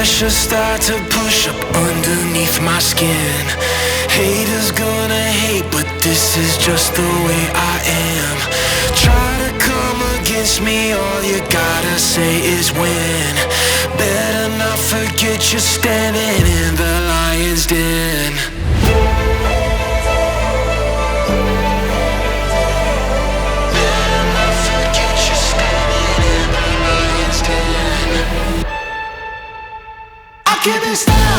pressure start to push up underneath my skin. Haters gonna hate, but this is just the way I am. Try to come against me, all you gotta say is win. Better not forget you're standing in the lion's den. Can't be stopped.